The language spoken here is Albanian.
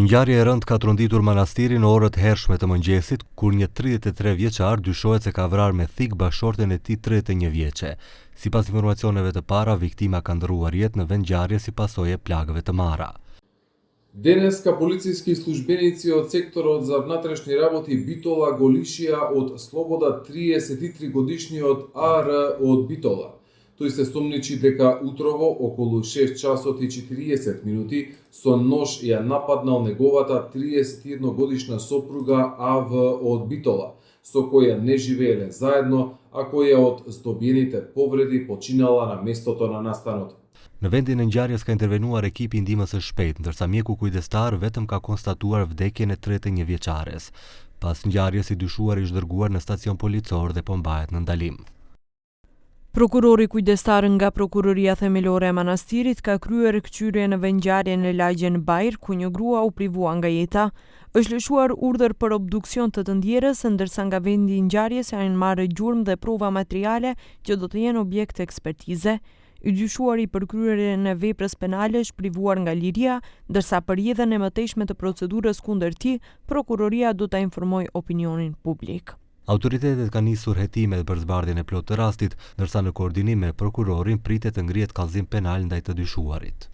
Ngjarje e rëndë ka tronditur manastirin në orët hershme të mëngjesit, kur një 33 vjeçar dyshohet se ka vrarë me thik bashorten e tij 31 vjeçe. Sipas informacioneve të para, viktima ka ndërruar jetë në vend ngjarje si pasojë e plagëve të marra. Денеска полициски службеници од секторот за внатрешни работи Битола го лишија од слобода 33 годишниот АР од Битола. Тој се сомничи дека утрово околу 6 часот и 40 минути со нож ја нападнал неговата 31 годишна сопруга АВ од Битола, со која не живееле заедно, а која од здобиените повреди починала на местото на настанот. Në vendin e ngjarjes ka intervenuar ekipi i ndihmës së shpejtë, ndërsa mjeku kujdestar vetëm ka konstatuar vdekjen e 31 vjeçares. Pas ngjarjes i dyshuari është dërguar në stacion policor dhe po mbahet në ndalim. Prokurori kujdestar nga Prokuroria Themelore e Manastirit ka kryer kthyrje në vendngjarjen në lagjen Bajr, ku një grua u privua nga jeta. Është lëshuar urdhër për obduksion të ndjerës, ndërsa nga vendi i ngjarjes janë marrë gjurmë dhe prova materiale që do të jenë objekt ekspertize. I dyshuari për kryerjen e veprës penale është privuar nga liria, ndërsa për rrjedhën e mëtejshme të procedurës kundër tij, prokuroria do ta informojë opinionin publik. Autoritetet kanë nisur hetimet për zbardhjen e plotë të rastit, ndërsa në koordinim me prokurorin pritet të ngrihet kallëzim penal ndaj të dyshuarit.